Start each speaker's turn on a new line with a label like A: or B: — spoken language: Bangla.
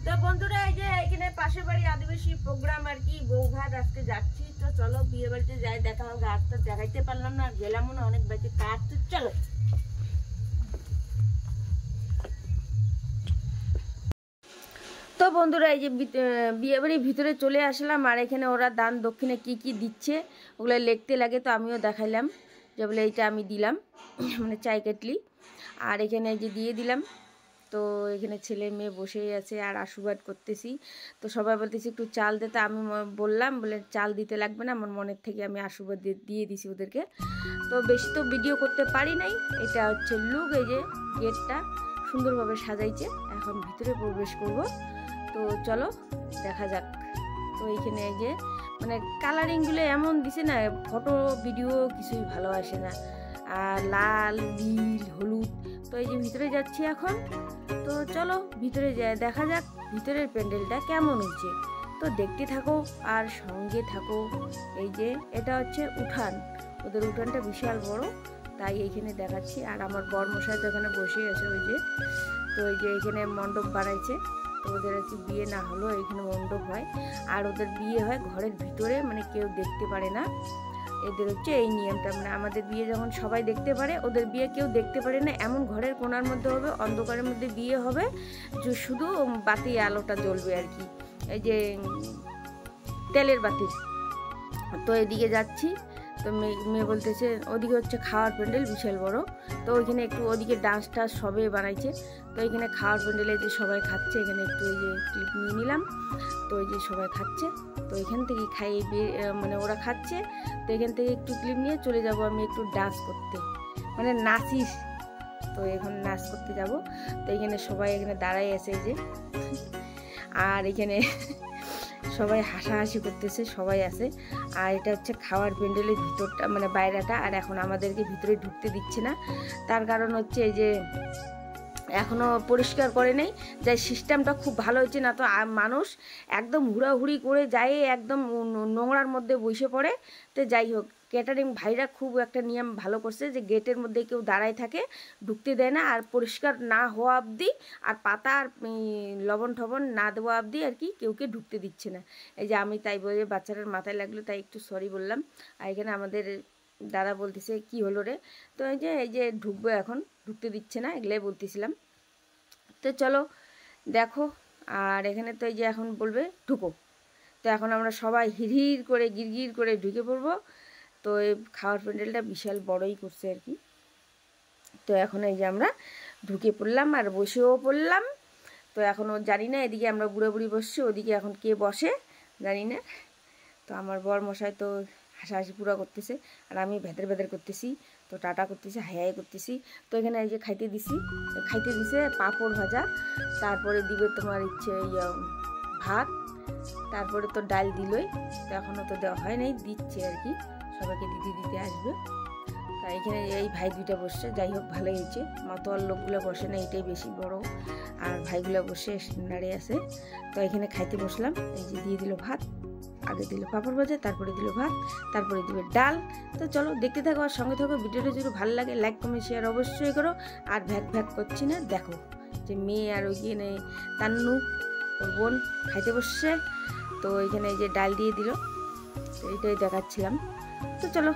A: তো বন্ধুরা এই যে এখানে পাশের বাড়ি আদিবাসী প্রোগ্রাম আর কি বৌভাত আজকে যাচ্ছি। তো চলো বিয়ে বাড়িতে যাই, দেখা হবে। আর তো দেখাইতে পারলাম না, গেলামও না, অনেক বাড়িতে কাজ। তো চলো। তো বন্ধুরা এই যে বিয়ে বাড়ির ভিতরে চলে আসলাম, আর এখানে ওরা দান দক্ষিণে কি কি দিচ্ছে ওগুলো লিখতে লাগে। তো আমিও দেখাইলাম যে বলে এইটা আমি দিলাম, মানে চাই কেটলি। আর এখানে যে দিয়ে দিলাম। তো এখানে ছেলে মেয়ে বসেই আছে আর আশীর্বাদ করতেছি। তো সবাই বলতেছি একটু চাল দিতে, আমি বললাম বলে চাল দিতে লাগবে না, আমার মনের থেকে আমি আশীর্বাদ দিয়ে দিছি ওদেরকে। তো বেশি তো ভিডিও করতে পারি নাই। এটা হচ্ছে লুক, এই যে গেটটা সুন্দরভাবে সাজাইছে। এখন ভিতরে প্রবেশ করব। তো চলো দেখা যাক। তো এইখানে এই যে মানে কালারিংগুলো এমন দিছে না, ফটো ভিডিও কিছুই ভালো আসে না। আর লাল নীল হলুদ। তো এই যে ভিতরে যাচ্ছি এখন। তো চলো ভিতরে যাই, দেখা যাক ভিতরের প্যান্ডেলটা কেমন হচ্ছে। তো দেখতে থাকো আর সঙ্গে থাকো। এই যে এটা হচ্ছে উঠান, ওদের উঠানটা বিশাল বড়, তাই এইখানে দেখাচ্ছি। আর আমার বরমশাই তো এখানে বসে আছে ওই যে। তো এই যে এখানে মণ্ডপ বানাইছে। তো ওদের আর কি বিয়ে না হলেও এখানে মণ্ডপ হয়। আর ওদের বিয়ে হয় ঘরের ভিতরে, মানে কেউ দেখতে পারে না। এদের হচ্ছে এই নিয়মটা, মানে আমাদের বিয়ে যখন সবাই দেখতে পারে, ওদের বিয়ে কেউ দেখতে পারে না। এমন ঘরের কোণার মধ্যে হবে, অন্ধকারের মধ্যে বিয়ে হবে, যে শুধু বাতি আলোটা জ্বলবে আর কি, এই যে তেলের বাতি। তো এদিকে যাচ্ছি। তো মেয়ে বলতেছে ওদিকে হচ্ছে খাওয়ার প্যান্ডেল বিশাল বড়। তো ওইখানে একটু ওদিকে ডান্স টান্স সবে বানাইছে। তো এখানে খাওয়ার প্যান্ডেলে যে সবাই খাচ্ছে, এখানে একটু এই যে ক্লিপ নিয়ে নিলাম। তো এই যে সবাই খাচ্ছে। তো এখান থেকে খাইয়ে মানে ওরা খাচ্ছে। তো এখান থেকে একটু ক্লিপ নিয়ে চলে যাব আমি একটু ডান্স করতে, মানে নাচিস। তো এখন নাচ করতে যাব। তো এখানে সবাই এখানে দাঁড়াই আছে এই যে। আর এখানে সবাই হাসাহাসি করতেছে, সবাই আছে। আর এটা হচ্ছে খাওয়ার প্যান্ডেলের ভিতরটা, মানে বাইরেটা। আর এখন আমাদেরকে ভিতরে ঢুকতে দিচ্ছে না, তার কারণ হচ্ছে এই যে এখনও পরিষ্কার করে নেই। যাই সিস্টেমটা খুব ভালো হচ্ছে না, তো মানুষ একদম হুড়াহুড়ি করে যায়, একদম নোংরার মধ্যে বসে পড়ে। তো যাই হোক, ক্যাটারিং ভাইরা খুব একটা নিয়ম ভালো করছে যে গেটের মধ্যে কেউ দাঁড়ায় থাকে, ঢুকতে দেয় না। আর পরিষ্কার না হওয়া অবধি, আর পাতা আর লবণ টবণ না দেওয়া অবধি আর কি কেউকে ঢুকতে দিচ্ছে না। এই যে আমি তাই বলে বাচ্চাটার মাথায় লাগলো, তাই একটু সরি বললাম। আর এখানে আমাদের দাদা বলতেছে কি হলো রে। তো এই যে ঢুকবো, এখন ঢুকতে দিচ্ছে না, এগুলোই বলতেছিলাম। তো চলো দেখো। আর এখানে তো এই যে এখন বলবে ঢুকো। তো এখন আমরা সবাই হিড়হিড় করে গিরগির করে ঢুকে পড়বো। তো এই খাওয়ার প্যান্ডেলটা বিশাল বড়ই করছে আর কি। তো এখন এই যে আমরা ঢুকে পড়লাম আর বসেও পড়লাম। তো এখনও জানি না, এদিকে আমরা বুড়ো বুড়ি বসছি, ওদিকে এখন কে বসে জানি না। তো আমার বর মশাই তো হাসাহাসি পুরা করতেছে, আর আমি ভেতর ভেতর করতেছি। তো টাটা করতেছি, হাই করতেছি। তো এখানে এই যে খাইতে দিছে পাঁপড় ভাজা, তারপরে দিবে তোমার ইচ্ছে ভাত, তারপরে তো ডাল দিলই। তো এখনও তো দেওয়া হয় নাই, দিচ্ছে আর কি, সবাইকে দিতে আসবে। তা এখানে এই ভাই দুইটা বসছে, যাই হোক ভালোই হয়েছে। মাতোয়ার লোকগুলো বসে না, এটাই বেশি বড়। আর ভাইগুলো বসে দাঁড়িয়ে আছে। তো এখানে খাইতে বসলাম। এই যে দিয়ে দিল ভাত, আগে দিল পাঁপড় ভাজা, তারপরে দিল ভাত, তারপরে দিবে ডাল। তো চলো দেখতে থাকো আর সঙ্গে থাকো। ভিডিওটা যদি ভালো লাগে লাইক কমেন্ট শেয়ার অবশ্যই করো। আর ভ্যাক করছি না, দেখো যে মেয়ে আর ওইখানে তান্নু ওর বোন খাইতে বসছে। তো এখানে এই যে ডাল দিয়ে দিল, তো এইটাই দেখাচ্ছিলাম। তো চলো।